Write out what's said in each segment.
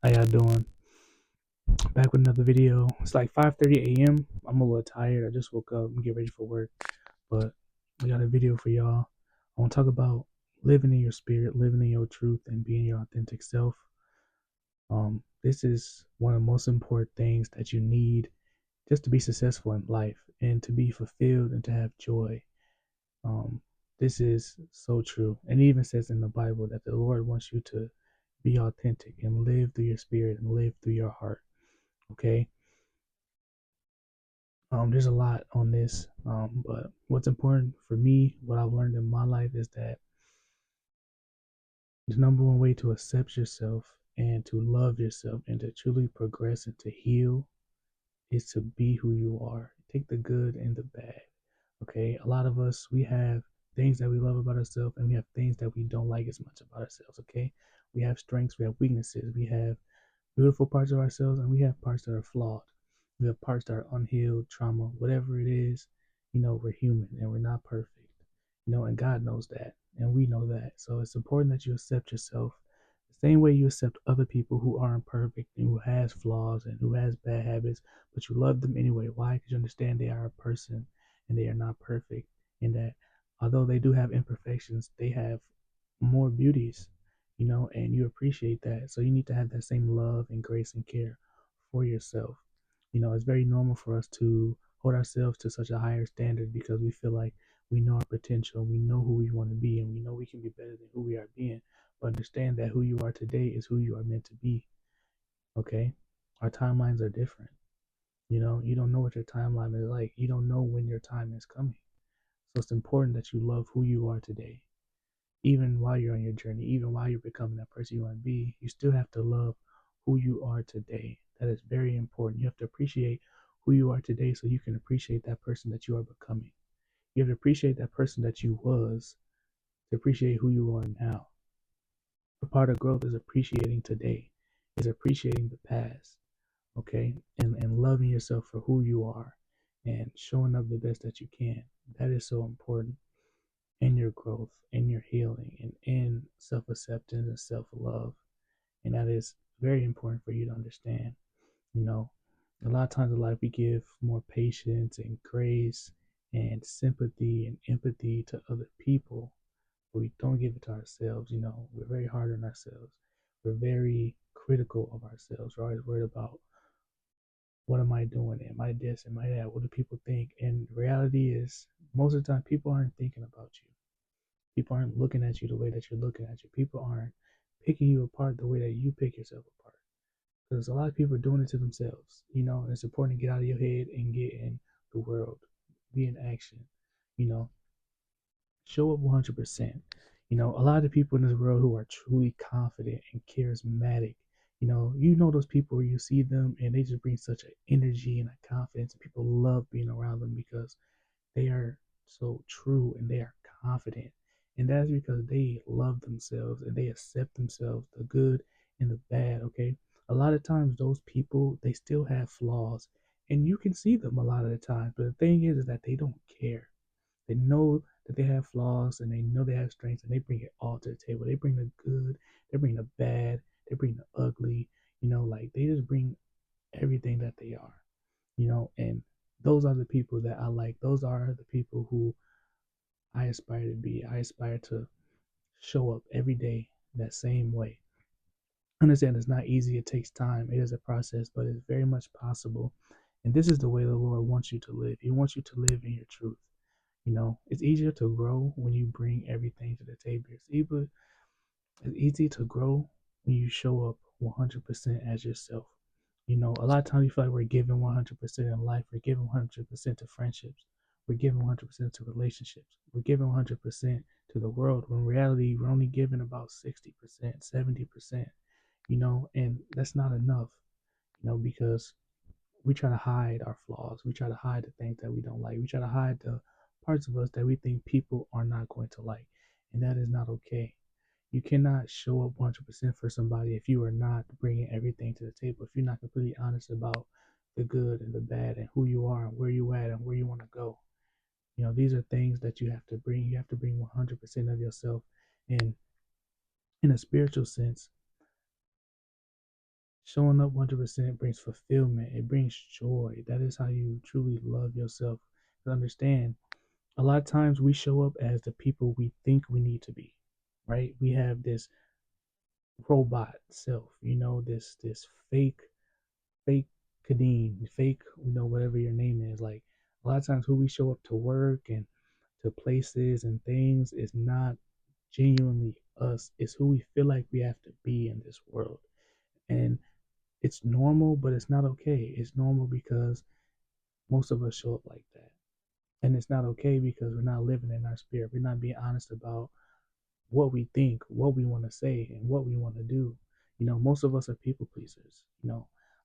How y'all doing? Back with another video. It's like 5:30 a.m. I'm a little tired. I just woke up and get ready for work, but I got a video for y'all. I want to talk about living in your spirit, living in your truth, and being your authentic self. This is one of the most important things that you need just to be successful in life and to be fulfilled and to have joy. Um, this is so true, and it even says in the Bible that the Lord wants you to be authentic and live through your spirit and live through your heart. Okay. There's a lot on this, but what's important for me, what I've learned in my life, is that the number one way to accept yourself and to love yourself and to truly progress and to heal is to be who you are. Take the good and the bad. Okay, a lot of us, we have things that we love about ourselves, and we have things that we don't like as much about ourselves. Okay, we have strengths, we have weaknesses, we have beautiful parts of ourselves, and we have parts that are flawed. We have parts that are unhealed, trauma, whatever it is. We're human and we're not perfect. And God knows that, and we know that. So it's important that you accept yourself the same way you accept other people who aren't perfect and who has flaws and who has bad habits, but you love them anyway. Why? Because you understand they are a person and they are not perfect, and that although they do have imperfections, they have more beauties, and you appreciate that. So you need to have that same love and grace and care for yourself. It's very normal for us to hold ourselves to such a higher standard because we feel like we know our potential, we know who we want to be, and we know we can be better than who we are being. But understand that who you are today is who you are meant to be. Okay? Our timelines are different. You don't know what your timeline is like. You don't know when your time is coming. So it's important that you love who you are today. Even while you're on your journey, even while you're becoming that person you want to be, you still have to love who you are today. That is very important. You have to appreciate who you are today so you can appreciate that person that you are becoming. You have to appreciate that person that you was to appreciate who you are now. A part of growth is appreciating today, is appreciating the past, okay? And loving yourself for who you are and showing up the best that you can. That is so important in your growth, in your healing, and in self acceptance and self love. And that is very important for you to understand. You know, a lot of times in life we give more patience and grace and sympathy and empathy to other people, but we don't give it to ourselves. We're very hard on ourselves. We're very critical of ourselves. We're always worried about what am I doing? Am I this? Am I that? What do people think? And reality is, most of the time, people aren't thinking about you. People aren't looking at you the way that you're looking at you. People aren't picking you apart the way that you pick yourself apart. Because a lot of people are doing it to themselves. And it's important to get out of your head and get in the world, be in action. You know, show up 100%. A lot of people in this world who are truly confident and charismatic. You know those people where you see them and they just bring such an energy and a confidence, and people love being around them because they are so true and they are confident. And that's because they love themselves and they accept themselves, the good and the bad, okay? A lot of times those people, they still have flaws and you can see them a lot of the time. But the thing is that they don't care. They know that they have flaws and they know they have strengths, and they bring it all to the table. They bring the good, they bring the bad, they bring the ugly, like they just bring everything that they are, and those are the people that I like. Those are the people who I aspire to be. I aspire to show up every day that same way. Understand it's not easy, it takes time, it is a process, but it's very much possible. And this is the way the Lord wants you to live. He wants you to live in your truth. It's easier to grow when you bring everything to the table. It's easy to grow when you show up 100% as yourself. A lot of times we feel like we're giving 100% in life. We're giving 100% to friendships. We're giving 100% to relationships. We're giving 100% to the world. When in reality, we're only giving about 60%, 70%, and that's not enough, because we try to hide our flaws. We try to hide the things that we don't like. We try to hide the parts of us that we think people are not going to like. And that is not okay. You cannot show up 100% for somebody if you are not bringing everything to the table. If you're not completely honest about the good and the bad and who you are and where you at and where you want to go. These are things that you have to bring. You have to bring 100% of yourself. And in a spiritual sense, Showing up 100% brings fulfillment. It brings joy. That is how you truly love yourself. To understand, a lot of times we show up as the people we think we need to be, right? We have this robot self, this fake Kadeen, fake, whatever your name is. Like a lot of times who we show up to work and to places and things is not genuinely us. It's who we feel like we have to be in this world. And it's normal, but it's not okay. It's normal because most of us show up like that. And it's not okay because we're not living in our spirit. We're not being honest about what we think, what we want to say, and what we want to do. Most of us are people pleasers.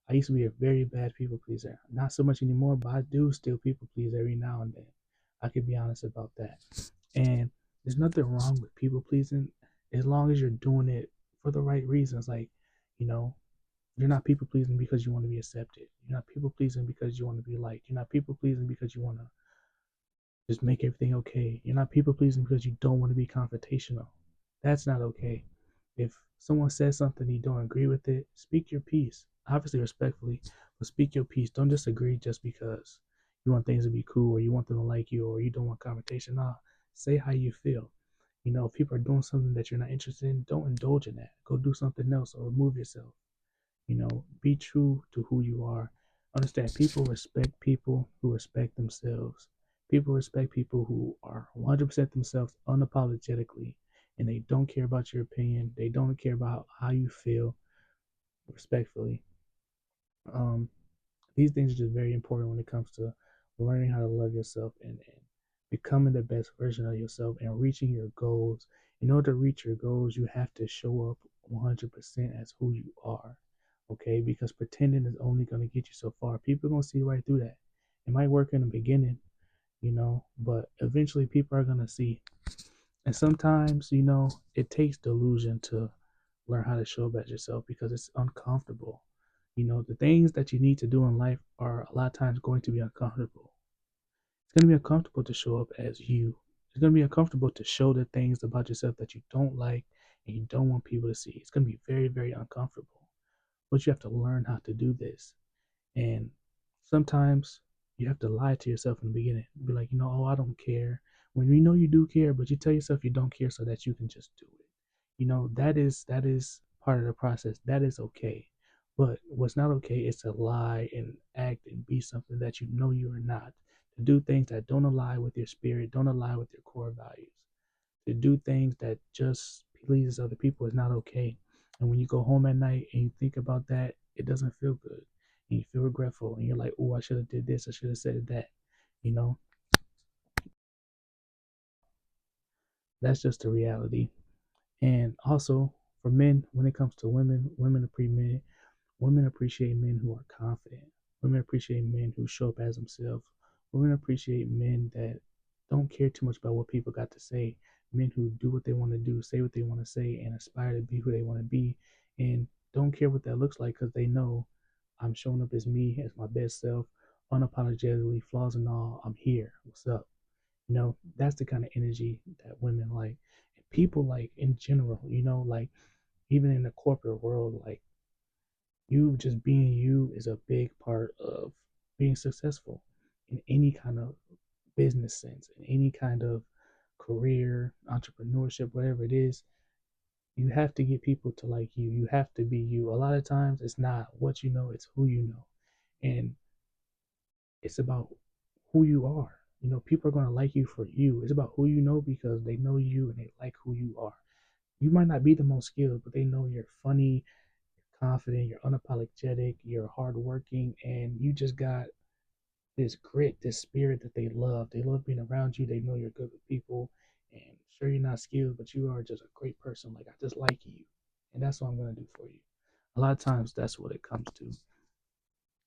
I used to be a very bad people pleaser. Not so much anymore, but I do still people please every now and then. I can be honest about that. And there's nothing wrong with people pleasing as long as you're doing it for the right reasons. Like, you know, you're not people pleasing because you want to be accepted. You're not people pleasing because you want to be liked. You're not people pleasing because you want to just make everything okay. You're not people pleasing because you don't want to be confrontational. That's not okay. If someone says something you don't agree with it, speak your piece. Obviously respectfully, but speak your piece. Don't disagree just because you want things to be cool or you want them to like you or you don't want confrontation. Nah, say how you feel. If people are doing something that you're not interested in, don't indulge in that. Go do something else or remove yourself. Be true to who you are. Understand, people who respect themselves. People respect people who are 100% themselves unapologetically, and they don't care about your opinion. They don't care about how you feel, respectfully. Um, these things are just very important when it comes to learning how to love yourself and becoming the best version of yourself and reaching your goals. In order to reach your goals, you have to show up 100% as who you are. Okay? Because pretending is only going to get you so far. People are going to see right through that. It might work in the beginning, but eventually people are going to see. And sometimes, it takes delusion to learn how to show up as yourself because it's uncomfortable. The things that you need to do in life are a lot of times going to be uncomfortable. It's going to be uncomfortable to show up as you. It's going to be uncomfortable to show the things about yourself that you don't like and you don't want people to see. It's going to be very, very uncomfortable. But you have to learn how to do this. And sometimes you have to lie to yourself in the beginning. Be like, oh, I don't care. When you know you do care, but you tell yourself you don't care so that you can just do it. That is part of the process. That is okay. But what's not okay is to lie and act and be something that you know you are not. To do things that don't align with your spirit, don't align with your core values. To do things that just pleases other people is not okay. And when you go home at night and you think about that, it doesn't feel good. And you feel regretful and you're like, oh, I should have did this, I should have said that. You know, that's just the reality. And also for men, when it comes to women, women appreciate men who are confident. Women appreciate men who show up as themselves. Women appreciate men that don't care too much about what people got to say. Men who do what they want to do, say what they want to say, and aspire to be who they want to be, and don't care what that looks like because they know I'm showing up as me, as my best self, unapologetically, flaws and all. I'm here. What's up? That's the kind of energy that women like. And people like in general, like even in the corporate world, like you just being you is a big part of being successful in any kind of business sense, in any kind of career, entrepreneurship, whatever it is. You have to get people to like you. You have to be you. A lot of times it's not what you know, it's who you know. And it's about who you are. People are going to like you for you. It's about who you know because they know you and they like who you are. You might not be the most skilled, but they know you're funny, confident, you're unapologetic, you're hardworking, and you just got this grit, this spirit that they love. They love being around you. They know you're good with people. And sure, you're not skilled, but you are just a great person. Like, I just like you. And that's what I'm going to do for you. A lot of times, that's what it comes to.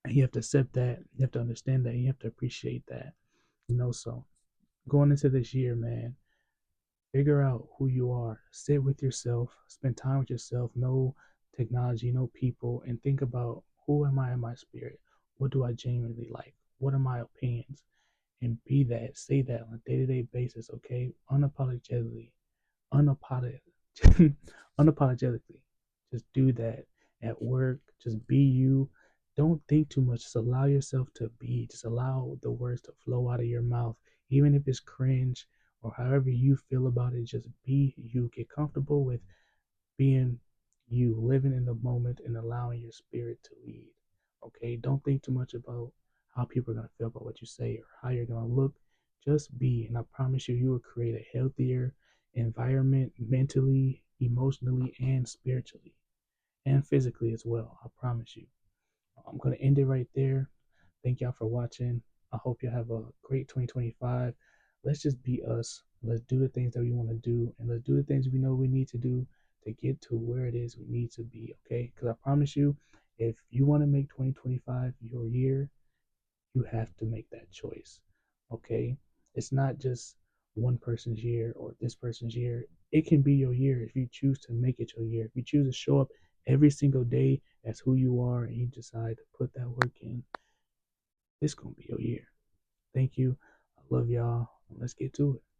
And you have to accept that. You have to understand that. And you have to appreciate that. So going into this year, man, figure out who you are. Sit with yourself. Spend time with yourself. No technology, no people, and think about who am I in my spirit? What do I genuinely like? What are my opinions? And be that, say that on a day-to-day basis, okay? Unapologetically, unapologetically, unapologetically. Just do that at work. Just be you. Don't think too much. Just allow yourself to be. Just allow the words to flow out of your mouth, even if it's cringe or however you feel about it. Just be you. Get comfortable with being you, living in the moment and allowing your spirit to lead. Okay, don't think too much about how people are going to feel about what you say or how you're going to look. Just be, and I promise you, you will create a healthier environment mentally, emotionally, and spiritually, and physically as well. I promise you. I'm going to end it right there. Thank y'all for watching. I hope you have a great 2025. Let's just be us. Let's do the things that we want to do, and let's do the things we know we need to do to get to where it is we need to be. Okay? Because I promise you, if you want to make 2025 your year, you have to make that choice. Okay? It's not just one person's year or this person's year. It can be your year if you choose to make it your year. If you choose to show up every single day as who you are and you decide to put that work in, it's going to be your year. Thank you. I love y'all. Let's get to it.